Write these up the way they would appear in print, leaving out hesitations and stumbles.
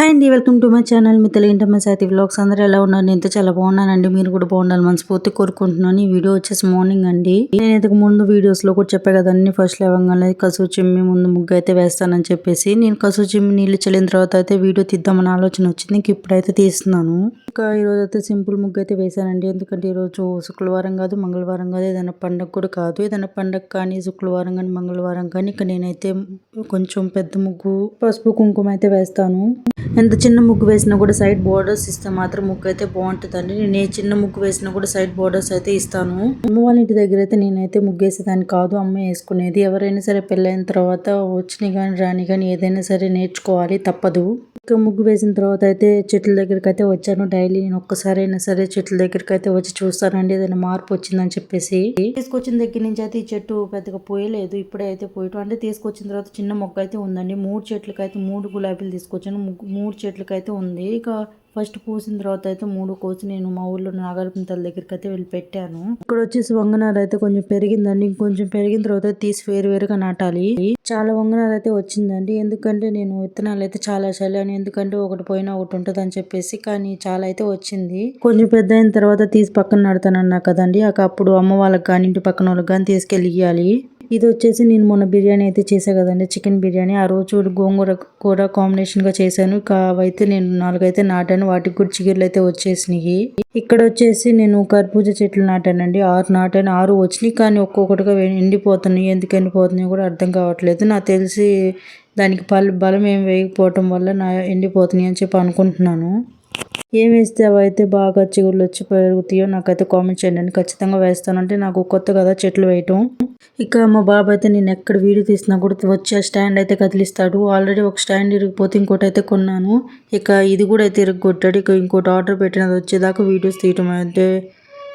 Hi అండి, welcome to my channel. మీ Telugu Sathi vlogs. అందరూ ఎలా ఉన్నారు? నేను చాలా బాగున్నానండి. మీరు కూడా బాగుండాలి మనస్ఫూర్తి కోరుకుంటున్నాను. ఈ వీడియో వచ్చేసి మార్నింగ్ అండి. నేను ఇంతకు ముందు వీడియోస్ లో కూడా చెప్పా కదండి, ఫస్ట్ లేవగానే కసువు చిమ్మి ముందు ముగ్గు అయితే వేస్తానని చెప్పేసి. నేను కసువు చిమ్మి నీళ్లు చల్లిన తర్వాత అయితే వీడియో తీద్దామని ఆలోచన వచ్చింది. ఇంక ఇప్పుడైతే తీస్తున్నాను. ఇంకా ఈరోజు అయితే సింపుల్ ముగ్గు అయితే వేసానండి. ఎందుకంటే ఈరోజు శుక్రవారం కాదు, మంగళవారం కాదు, ఏదైనా పండగ కూడా కాదు. ఏదైనా పండగ కానీ శుక్రవారం కానీ మంగళవారం కానీ ఇక నేనైతే కొంచెం పెద్ద ముగ్గు పసుపు కుంకుమ అయితే వేస్తాను. ఎంత చిన్న ముగ్గు వేసినా కూడా సైడ్ బోర్డర్స్ ఇస్తే మాత్రం ముగ్గు అయితే బాగుంటుందండి. నేను ఏ చిన్న ముగ్గు వేసినా కూడా సైడ్ బోర్డర్స్ అయితే ఇస్తాను. అమ్మ వాళ్ళ ఇంటి దగ్గర అయితే నేనైతే ముగ్గు వేసేదాన్ని కాదు, అమ్మ వేసుకునేది. ఎవరైనా సరే పెళ్ళైన తర్వాత వచ్చిన కానీ రాని కానీ ఏదైనా సరే నేర్చుకోవాలి, తప్పదు. ఇంకా ముగ్గు వేసిన తర్వాత అయితే చెట్ల దగ్గరికి అయితే వచ్చాను. డైలీ నేను ఒక్కసారైనా సరే చెట్ల దగ్గరికి అయితే వచ్చి చూస్తానండి, ఏదైనా మార్పు వచ్చిందని చెప్పేసి. తీసుకొచ్చిన దగ్గర నుంచి అయితే ఈ చెట్టు పెద్దగా పోయలేదు, ఇప్పుడే అయితే పోయటం. అంటే తీసుకొచ్చిన తర్వాత చిన్న మొక్క అయితే ఉందండి. 3 చెట్లకి అయితే 3 గులాబీలు తీసుకొచ్చాను. 3 చెట్లకి అయితే ఉంది. ఇక ఫస్ట్ పూసిన తర్వాత అయితే 3 కోసి నేను మా ఊర్లో నాగరపంతల దగ్గరికి అయితే వెళ్ళి పెట్టాను. ఇక్కడ వచ్చేసి వంగనాలు అయితే కొంచెం పెరిగిందండి. ఇంకొంచెం పెరిగిన తర్వాత తీసి వేరువేరుగా నాటాలి. చాలా వంగనాలు అయితే వచ్చిందండి. ఎందుకంటే నేను విత్తనాలు అయితే చాలా చల్లాను. ఎందుకంటే ఒకటి పోయినా ఒకటి ఉంటుంది అని చెప్పేసి. కానీ చాలా అయితే వచ్చింది. కొంచెం పెద్ద అయిన తర్వాత తీసి పక్కన నాడతానన్నా కదండి. అప్పుడు అమ్మ వాళ్ళకి కానీ ఇంటి పక్కన వాళ్ళకి కానీ తీసుకెళ్ళి ఇయ్యాలి. ఇది వచ్చేసి నేను మొన్న బిర్యానీ అయితే చేసా కదండి, చికెన్ బిర్యానీ. ఆ రోజు గోంగూర కూర కాంబినేషన్ గా చేశాను. అవైతే నేను 4 అయితే నాటాను. వాటికి కూడా చిగుర్లు అయితే వచ్చేసినాయి. ఇక్కడ వచ్చేసి నేను కర్బూజ చెట్లు నాటానండి. 6 నాటాను. 6 వచ్చినాయి, కానీ ఒక్కొక్కటిగా ఎండిపోతున్నాయి. ఎందుకు ఎండిపోతున్నాయో కూడా అర్థం కావట్లేదు. నాకు తెలిసి దానికి బలం ఏం వేయకపోవటం వల్ల ఎండిపోతున్నాయి అని చెప్పి అనుకుంటున్నాను. ఏం వేస్తే అవైతే బాగా చిగుళ్ళు వచ్చి పెరుగుతాయో నాకైతే కామెంట్ చేయండి. ఖచ్చితంగా వేస్తానంటే నాకు కొత్త కదా చెట్లు వేయటం. ఇక మా బాబు అయితే నేను ఎక్కడ వీడియో తీసినా కూడా వచ్చి ఆ స్టాండ్ అయితే కదిలిస్తాడు. ఆల్రెడీ ఒక స్టాండ్ ఇరిగిపోతే ఇంకోటి అయితే కొన్నాను. ఇక ఇది కూడా అయితే ఇరగొట్టాడు. ఇక ఇంకోటి ఆర్డర్ పెట్టినది వచ్చేదాకా వీడియోస్ తీయటం అయితే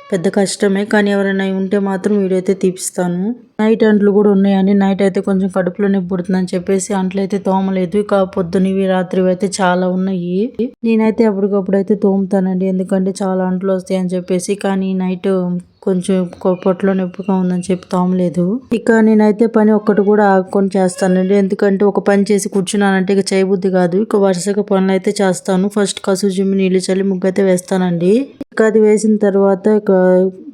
పెద్ద కష్టమే, కానీ ఎవరైనా ఉంటే మాత్రం వీడియో అయితే తీపిస్తాను. నైట్ అంట్లు కూడా ఉన్నాయండి. నైట్ అయితే కొంచెం కడుపులో నొప్పి పుడుతుందని చెప్పేసి అంట్లు అయితే తోమలేదు. ఇక పొద్దునవి రాత్రి అయితే చాలా ఉన్నాయి. నేనైతే అప్పటికప్పుడు అయితే తోముతానండి, ఎందుకంటే చాలా అంట్లు వస్తాయి అని చెప్పేసి. కానీ నైట్ కొంచెం పొట్టలో నొప్పిగా ఉందని చెప్పి తోమలేదు. ఇక నేనైతే పని ఒక్కటి కూడా ఆగుకొని చేస్తానండి. ఎందుకంటే ఒక పని చేసి కూర్చున్నానంటే ఇక చేయబుద్ధి కాదు. ఇక వరుసగా పనులు అయితే చేస్తాను. ఫస్ట్ కసువు చిమ్మి నీళ్ళు చల్లి ముగ్గు అయితే వేస్తానండి. ఇక అది వేసిన తర్వాత ఇక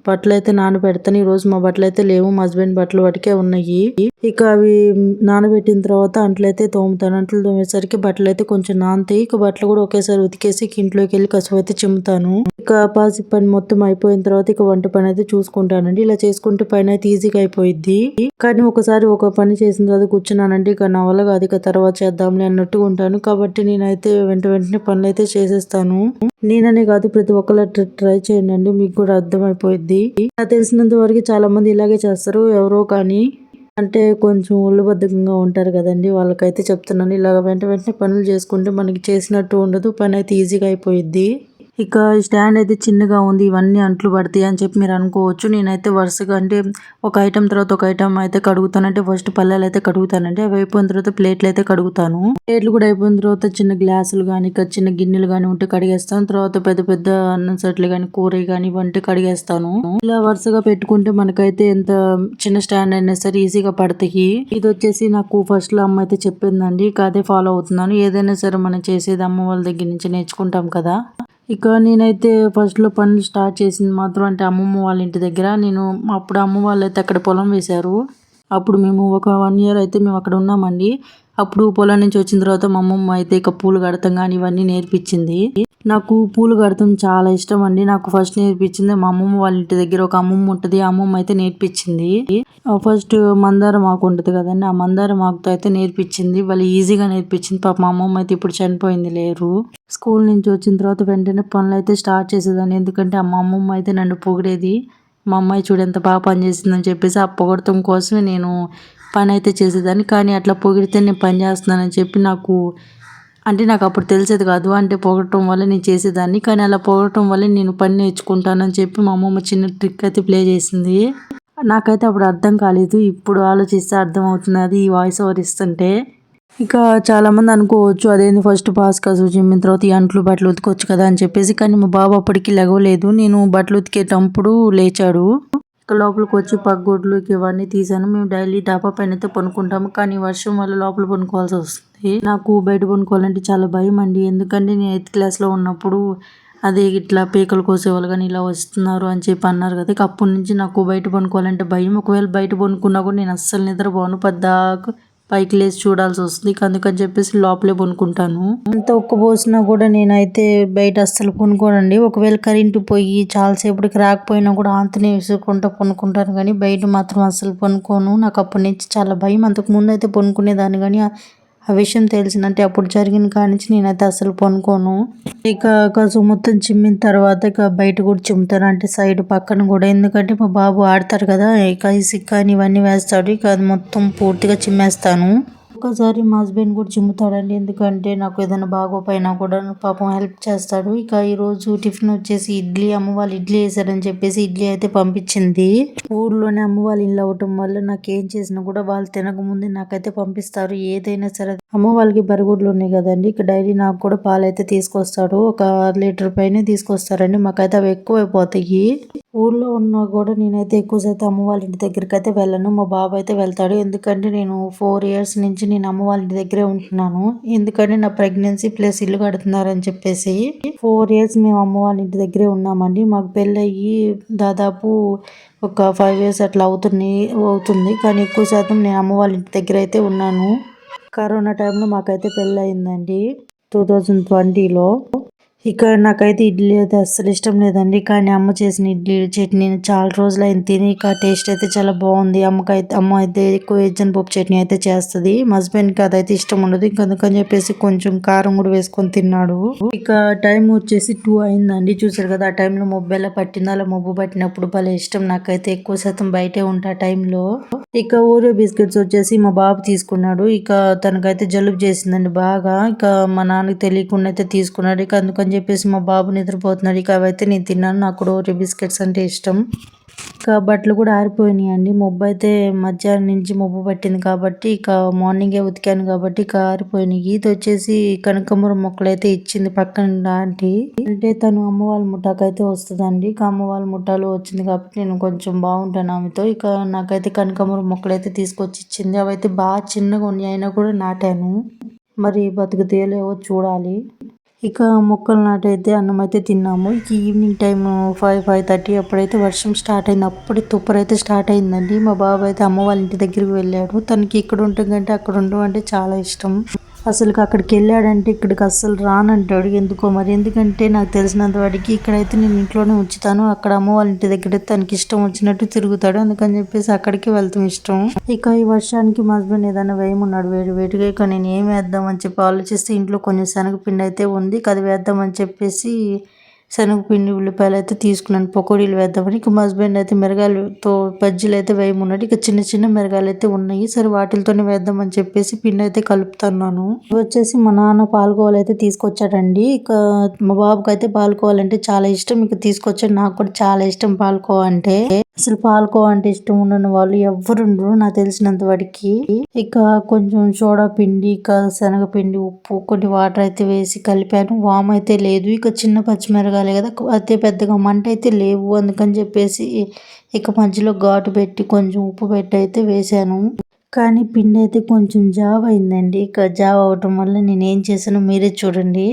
బట్టలు అయితే నానబెడతాను. ఈ రోజు మా బట్టలు అయితే లేవు, మా హస్బెండ్ బట్టలు వాటికే ఉన్నాయి. ఇక అవి నానబెట్టిన తర్వాత అంట్లయితే తోముతాను. అంట్లు తోమేసరికి బట్టలు అయితే కొంచెం నానతాయి. ఇక బట్టలు కూడా ఒకేసారి ఉతికేసి ఇంట్లోకి వెళ్ళి కసువు అయితే చిమ్ముతాను. ఇక పాసి పని మొత్తం అయిపోయిన తర్వాత ఇక వంట పని అయితే చూసుకుంటానండి. ఇలా చేసుకుంటే పని అయితే ఈజీగా అయిపోయింది. కానీ ఒకసారి ఒక పని చేసిన తర్వాత కూర్చున్నానంటే ఇక నా వల్ల కాదు, ఇక తర్వాత చేద్దాంలే అన్నట్టుగా ఉంటాను. కాబట్టి నేనైతే వెంటనే పనులు అయితే చేసేస్తాను. నేననే కాదు, ప్రతి ఒక్కరు ట్రై చేయండి, మీకు కూడా అర్థమైపోయింది. నాకు తెలిసినంత వరకు చాలా మంది ఇలాగే చేస్తారు. ఎవరో కానీ అంటే కొంచెం ఒళ్ళుబద్ధకంగా ఉంటారు కదండి, వాళ్ళకైతే చెప్తున్నాను. ఇలాగ వెంటనే పనులు చేసుకుంటే మనకి చేసినట్టు ఉండదు, పని అయితే ఈజీగా అయిపోయింది. ఇక స్టాండ్ అయితే చిన్నగా ఉంది, ఇవన్నీ అంట్లు పడతాయి అని చెప్పి మీరు అనుకోవచ్చు. నేనైతే వరుసగా అంటే ఒక ఐటమ్ తర్వాత ఒక ఐటమ్ అయితే కడుగుతానంటే ఫస్ట్ పల్లెలు అయితే కడుగుతానంటే అవి అయిపోయిన తర్వాత ప్లేట్లు అయితే కడుగుతాను. ప్లేట్లు కూడా అయిపోయిన తర్వాత చిన్న గ్లాసులు కానీ చిన్న గిన్నెలు కానీ ఉంటే కడిగేస్తాను. తర్వాత పెద్ద పెద్ద అన్నం సెట్లు కానీ కూర కానీ ఇవంటే కడిగేస్తాను. ఇలా వరుసగా పెట్టుకుంటే మనకైతే ఎంత చిన్న స్టాండ్ అయినా సరే ఈజీగా పడతాయి. ఇది వచ్చేసి నాకు ఫస్ట్ లో అమ్మ అయితే చెప్పిందండి, ఇక అదే ఫాలో అవుతున్నాను. ఏదైనా సరే మనం చేసేది అమ్మ వాళ్ళ దగ్గర నుంచి నేర్చుకుంటాం కదా. ఇక నేనైతే ఫస్ట్ లో పనులు స్టార్ట్ చేసింది మాత్రం అంటే అమ్మమ్మ వాళ్ళ ఇంటి దగ్గర. నేను అప్పుడు అమ్మ వాళ్ళు అయితే అక్కడ పొలం వేశారు. అప్పుడు మేము ఒక 1 year అయితే మేము అక్కడ ఉన్నామండి. అప్పుడు పొలం నుంచి వచ్చిన తర్వాత మా అమ్మమ్మ అయితే ఇక పూలు కడతాం కానీ ఇవన్నీ నేర్పించింది. నాకు పూలు కడతాం చాలా ఇష్టం అండి. నాకు ఫస్ట్ నేర్పించింది మా అమ్మమ్మ వాళ్ళ ఇంటి దగ్గర ఒక అమ్మమ్మ ఉంటుంది. ఆ అమ్మమ్మ అయితే నేర్పించింది. ఫస్ట్ మందారం ఆకు ఉంటుంది కదండి, ఆ మందారం ఆకుతో అయితే నేర్పించింది. వాళ్ళు ఈజీగా నేర్పించింది. పాప మా అమ్మమ్మ అయితే ఇప్పుడు చనిపోయింది, లేరు. స్కూల్ నుంచి వచ్చిన తర్వాత వెంటనే పనులు అయితే స్టార్ట్ చేసేదాన్ని. ఎందుకంటే మా అమ్మమ్మ అయితే నన్ను పొగిడేది, మా అమ్మాయి చూడు ఎంత బాగా పని చేసిందని చెప్పేసి. ఆ పొగడటం కోసమే నేను పని అయితే చేసేదాన్ని. కానీ అట్లా పొగిడితే నేను పని చేస్తున్నానని చెప్పి నాకు అప్పుడు తెలిసేది కాదు. అంటే పొగడటం వల్ల నేను చేసేదాన్ని, కానీ అలా పొగడటం వల్ల నేను పని నేర్చుకుంటానని చెప్పి మా అమ్మమ్మ చిన్న ట్రిక్ అయితే ప్లే చేసింది. నాకైతే అప్పుడు అర్థం కాలేదు, ఇప్పుడు ఆలోచిస్తే అర్థం అవుతున్నది ఈ వాయిస్ ఓవర్ ఇస్తుంటే. ఇక చాలా మంది అనుకోవచ్చు అదేంది ఫస్ట్ కసువు చిమ్మిన తర్వాత ఈ అంట్లు బట్టలు ఉతికొచ్చు కదా అని చెప్పేసి. కానీ మా బాబు అప్పటికి లెగవలేదు. నేను బట్టలు ఉతికేటప్పుడు లేచాడు. లోపలికి వచ్చి పగ్గొడ్లు ఇవన్నీ తీసాను. మేము డైలీ డాబా పైన అయితే పనుకుంటాము, కానీ వర్షం వల్ల లోపల పనుకోవాల్సి వస్తుంది. నాకు బయట పనుకోవాలంటే చాలా భయం అండి. ఎందుకంటే నేను 8th క్లాస్లో ఉన్నప్పుడు అదే ఇట్లా పీకలు కోసేవాళ్ళు కానీ ఇలా వస్తున్నారు అని చెప్పి అన్నారు కదా. అప్పటి నుంచి నాకు బయట పనుకోవాలంటే భయం. ఒకవేళ బయట పనుకున్నా కూడా నేను అస్సలు నిద్రపోను, పద్దాక పైకి లేచి చూడాల్సి వస్తుంది. అందుకని చెప్పేసి లోపలే పనుకుంటాను. అంత ఒక్క పోసినా కూడా నేనైతే బయట అస్సలు పనుకోనండి. ఒకవేళ కరెంటు పోయి చాలాసేపటికి రాకపోయినా కూడా ఆంతనే విసురుకుంటా పనుకుంటాను, కానీ బయట మాత్రం అస్సలు పనుకోను. నాకు అప్పటి నుంచి చాలా భయం. అంతకు ముందు అయితే పనుకునేదాన్ని, కానీ ఆ విషయం తెలిసిందంటే అప్పుడు జరిగిన కానించి నేనైతే అసలు పనుకోను. ఇక కసు మొత్తం చిమ్మిన తర్వాత ఇక బయట కూడా చిమ్ముతాను, అంటే సైడ్ పక్కన కూడా. ఎందుకంటే మా బాబు ఆడతారు కదా, ఇక ఇసుక ఇవన్నీ వేస్తాడు, ఇక అది మొత్తం పూర్తిగా చిమ్మేస్తాను. ఒక్కసారి మా హస్బెండ్ కూడా చిమ్ముతాడండి, ఎందుకంటే నాకు ఏదైనా బాగోపోయినా కూడా పాపం హెల్ప్ చేస్తాడు. ఇక ఈరోజు టిఫిన్ వచ్చేసి ఇడ్లీ. అమ్మ వాళ్ళు ఇడ్లీ వేసారని చెప్పేసి ఇడ్లీ అయితే పంపించింది. ఊర్లోనే అమ్మ వాళ్ళ ఇల్లు అవటం వల్ల నాకు ఏం చేసినా కూడా వాళ్ళు తినకముందే నాకైతే పంపిస్తారు. ఏదైనా సరే అమ్మ వాళ్ళకి బరగుడ్లు ఉన్నాయి కదండి, ఇక డైలీ నాకు కూడా పాలు అయితే తీసుకొస్తాడు. ఒక 1 లీటర్ పైన తీసుకొస్తారండి. మాకైతే అవి ఎక్కువైపోతాయి. ఊర్లో ఉన్నా కూడా నేనైతే ఎక్కువ శాతం అమ్మ వాళ్ళ ఇంటి దగ్గరికి అయితే వెళ్ళను. మా బాబు అయితే వెళ్తాడు, ఎందుకంటే నేను 4 ఇయర్స్ నుంచి నేను అమ్మ వాళ్ళ ఇంటి దగ్గరే ఉంటున్నాను. ఎందుకంటే నా ప్రెగ్నెన్సీ ప్లస్ ఇల్లు కడుతున్నారని చెప్పేసి 4 ఇయర్స్ మేము అమ్మ వాళ్ళ ఇంటి దగ్గరే ఉన్నామండి. మాకు పెళ్ళయ్యి దాదాపు ఒక 5 ఇయర్స్ అట్లా అవుతుంది, కానీ ఎక్కువ శాతం నేను అమ్మ వాళ్ళ ఇంటి దగ్గర అయితే ఉన్నాను. కరోనా టైంలో మాకైతే పెళ్ళి అయిందండి 2020లో. ఇక నాకైతే ఇడ్లీ అయితే అస్సలు ఇష్టం లేదండి, కానీ అమ్మ చేసిన ఇడ్లీ చట్నీ చాలా రోజులు అయింది తిని. ఇక టేస్ట్ అయితే చాలా బాగుంది. అమ్మ అయితే ఎక్కువ పప్పు చట్నీ అయితే చేస్తుంది. మా హస్బెండ్కి అదైతే ఇష్టం ఉండదు, ఇంక అందుకని చెప్పేసి కొంచెం కారం కూడా వేసుకొని తిన్నాడు. ఇక టైం వచ్చేసి 2 అయిందండి. చూసారు కదా, ఆ టైంలో మబ్బు ఎలా పట్టిందో, అలా మబ్బు పట్టినప్పుడు భలే ఇష్టం నాకైతే. ఎక్కువ శాతం బయటే ఉంటా టైంలో. ఇక ఓరియో బిస్కెట్స్ వచ్చేసి మా బాబు తీసుకున్నాడు. ఇక తనకైతే జలుబు చేసిందండి బాగా. ఇక మా నాన్నకి తెలియకుండా అయితే తీసుకున్నాడు. ఇక అందుకని చెప్పేసి మా బాబు నిద్రపోతున్నాడు. ఇక అవైతే నేను తిన్నాను. నాకు కూడా ఓరియో బిస్కెట్స్ అంటే ఇష్టం. ఇక బట్టలు కూడా ఆరిపోయినాయండి. మబ్బు అయితే మధ్యాహ్నం నుంచి మబ్బు పట్టింది కాబట్టి ఇక మార్నింగే ఉతికాను కాబట్టి ఇక ఆరిపోయినాయి. ఇది వచ్చేసి కనకాంబరం మొక్కలు అయితే ఇచ్చింది పక్కన ఆంటీ. అంటే తను అమ్మ వాళ్ళ ముఠాకైతే వస్తుందండి. ఇక అమ్మ వాళ్ళ ముఠాలో వచ్చింది కాబట్టి నేను కొంచెం బాగుంటాను ఆమెతో. ఇక నాకైతే కనకాంబరం మొక్కలు అయితే తీసుకొచ్చి ఇచ్చింది. అవైతే బాగా చిన్నగా ఉన్నాయి, అయినా కూడా నాటాను. మరి బతుకుతాయో లేవో చూడాలి. ఇక మొక్కలు నాటైతే అన్నం అయితే తిన్నాము. ఇక ఈవినింగ్ టైం 5:30 అప్పుడైతే వర్షం స్టార్ట్ అయింది. అప్పుడే తుప్పరైతే స్టార్ట్ అయిందండి. మా బాబు అయితే అమ్మ వాళ్ళ ఇంటి దగ్గరికి వెళ్ళాడు. తనకి ఇక్కడ ఉండటం కంటే అక్కడ ఉండడం అంటే చాలా ఇష్టం. అసలు అక్కడికి వెళ్ళాడంటే ఇక్కడికి అస్సలు రానంటాడు. ఎందుకో మరి, ఎందుకంటే నాకు తెలిసినంత వాడికి ఇక్కడైతే నేను ఇంట్లోనే ఉంచుతాను, అక్కడ అమ్మ వాళ్ళ ఇంటి దగ్గర తనకి ఇష్టం వచ్చినట్టు తిరుగుతాడు. అందుకని చెప్పేసి అక్కడికి వెళ్తాం ఇష్టం. ఇక ఈ వర్షానికి మా హస్బెండ్ ఏదైనా వేయమన్నాడు వేడిగా. ఇక నేను ఏం వేద్దామని చెప్పి ఆలోచిస్తే ఇంట్లో కొంచెం శనగపిండి అయితే ఉంది, అది వేద్దామని చెప్పేసి శనగపిండి ఉల్లిపాయలు అయితే తీసుకున్నాను పకోడీలు వేద్దామని. ఇక మా హస్బెండ్ అయితే మిరగాయలతో బజ్జీలు అయితే వేయమన్నాడు. ఇక చిన్న మిరగాయలు అయితే ఉన్నాయి, సరే వాటితోనే వేద్దామని చెప్పేసి పిండి అయితే కలుపుతున్నాను. వచ్చేసి మా నాన్న పాలకోవాలు అయితే తీసుకొచ్చాడండి. ఇక మా బాబుకి అయితే పాలకోవాలంటే చాలా ఇష్టం, ఇక తీసుకొచ్చాడు. నాకు కూడా చాలా ఇష్టం పాలకోవా అంటే. అసలు పాలకోవా అంటే ఇష్టం ఉండని వాళ్ళు ఎవ్వరుండరు నాకు తెలిసినంత వాడికి. ఇక కొంచెం సోడా పిండి, ఇక శనగపిండి, ఉప్పు, కొన్ని వాటర్ అయితే వేసి కలిపాను. వామ్ అయితే లేదు. ఇక చిన్న పచ్చిమిరగాయలే కదా, అయితే పెద్దగా మంట అయితే లేవు. అందుకని చెప్పేసి ఇక మధ్యలో ఘాటు పెట్టి కొంచెం ఉప్పు పెట్టి అయితే వేసాను. కానీ పిండి అయితే కొంచెం జావ అయిందండి. ఇక జావ అవటం వల్ల నేను ఏం చేశానో మీరే చూడండి.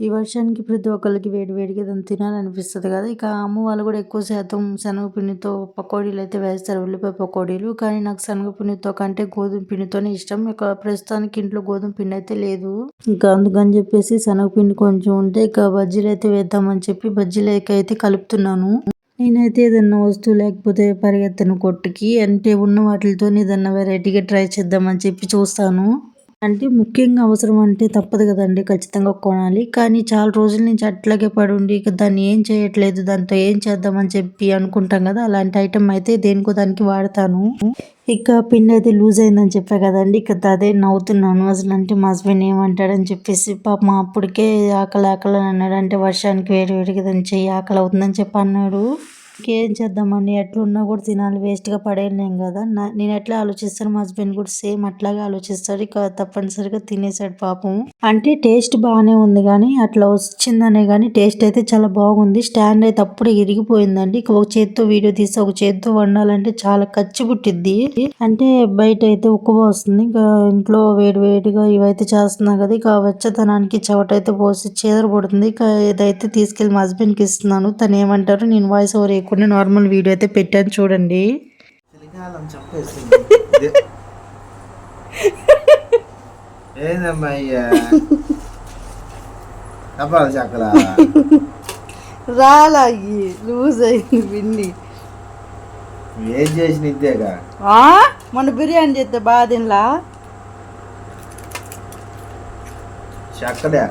ఈ వర్షానికి ప్రతి ఒక్కరికి వేడిగా దాన్ని తినాలనిపిస్తుంది కదా. ఇక అమ్మ వాళ్ళు కూడా ఎక్కువ శాతం శనగపిండితో పకోడీలు అయితే వేస్తారు, ఉల్లిపాయ పకోడీలు. కానీ నాకు శనగపిండితో కంటే గోధుమ పిండితోనే ఇష్టం. ఇక ప్రస్తుతానికి ఇంట్లో గోధుమ పిండి అయితే లేదు. ఇంకా అందుకని చెప్పేసి శనగపిండి కొంచెం ఉంటే ఇక బజ్జీలు అయితే వేద్దామని చెప్పి బజ్జీలకి అయితే కలుపుతున్నాను. నేనైతే ఏదన్నా వస్తువు లేకపోతే పరిగెత్తను కొట్టుకి, అంటే ఉన్న వాటితో ఏదన్నా వెరైటీగా ట్రై చేద్దామని చెప్పి చూస్తాను. అంటే ముఖ్యంగా అవసరం అంటే తప్పదు కదండి, ఖచ్చితంగా కొనాలి. కానీ చాలా రోజుల నుంచి అట్లాగే పడి ఉండి ఇక దాన్ని ఏం చేయట్లేదు, దాంతో ఏం చేద్దామని చెప్పి అనుకుంటాం కదా, అలాంటి ఐటమ్ అయితే దేనికో దానికి వాడతాను. ఇక పిండి అయితే లూజ్ అయిందని చెప్పా కదండి, ఇక అదే నవ్వుతున్నాను. అసలు అంటే మా హస్బెండ్ ఏమంటాడని చెప్పేసి, పాపం అప్పటికే ఆకలి అన్నాడు. అంటే వర్షానికి వేడిగా దాన్ని చెయ్యి ఆకలి అవుతుందని చెప్పి అన్నాడు. ఇంకేం చేద్దామని ఎట్లున్నా కూడా తినాలి, వేస్ట్గా పడేయలేం కదా. నేను ఎట్లా ఆలోచిస్తాను, మా హస్బెండ్ కూడా సేమ్ అట్లాగే ఆలోచిస్తాడు. ఇక తప్పనిసరిగా తినేసాడు పాపం. అంటే టేస్ట్ బాగానే ఉంది కానీ అట్లా వచ్చిందనే కానీ టేస్ట్ అయితే చాలా బాగుంది. స్టాండ్ అయితే అప్పుడే ఇరిగిపోయిందండి. ఇక ఒక చేత్తో వీడియో తీసి ఒక చేత్తో వండాలంటే చాలా ఖర్చు పుట్టిద్ది. అంటే బయట అయితే ఉక్కువ వస్తుంది, ఇంకా ఇంట్లో వేడి వేడిగా ఇవైతే చేస్తున్నా కదా. ఇక వెచ్చదనానికి చెవటైతే పోసి చేదర పడుతుంది. ఇక ఇదైతే తీసుకెళ్లి మా హస్బెండ్ కి ఇస్తున్నాను. తను ఏమంటారు, నేను వాయిస్ ఓవర్ వేయకుండా నార్మల్ వీడియో అయితే పెట్టాను చూడండి. రాలాగి లూజ్ అయింది పిండి. ఏం చేసిన ఇద్దేగా మొన్న బిర్యానీ చేస్తే బాగా తినలా. చక్కడా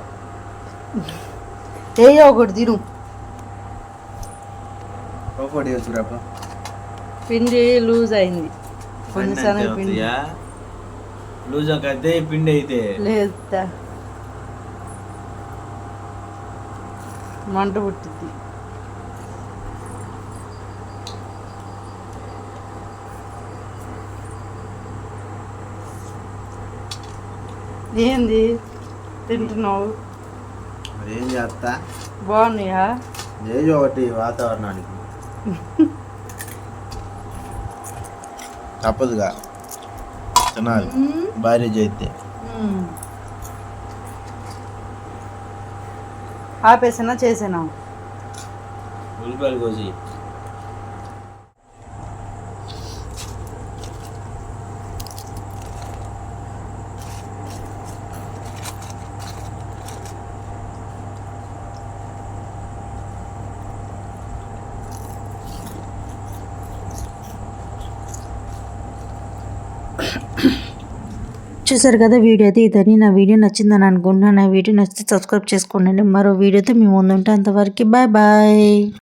ఏయో ఒకటి తిను. పిండి లూజ్ అయింది కొంచెం పిండి లూజ్ అయితే పిండి అయితే లేదు, మంట పుట్టింది. ఏంది తింటున్నావు? ఏం చేస్తా, బాగున్నాయా? ఏదో ఒకటి వాతావరణానికి తప్పదుగా తినాలి. భార్య చేస్తే ఆపేసినా చేసానా? ఉల్లిపాయలు కోసి చూసారు కదా వీడియో అయితే ఇదని. నా వీడియో నచ్చిందని అనుకుంటున్నాను. నా వీడియో నచ్చితే సబ్స్క్రైబ్ చేసుకోండి. మరో వీడియోతో మీ ముందు ఉంటే అంతవరకు బాయ్ బాయ్.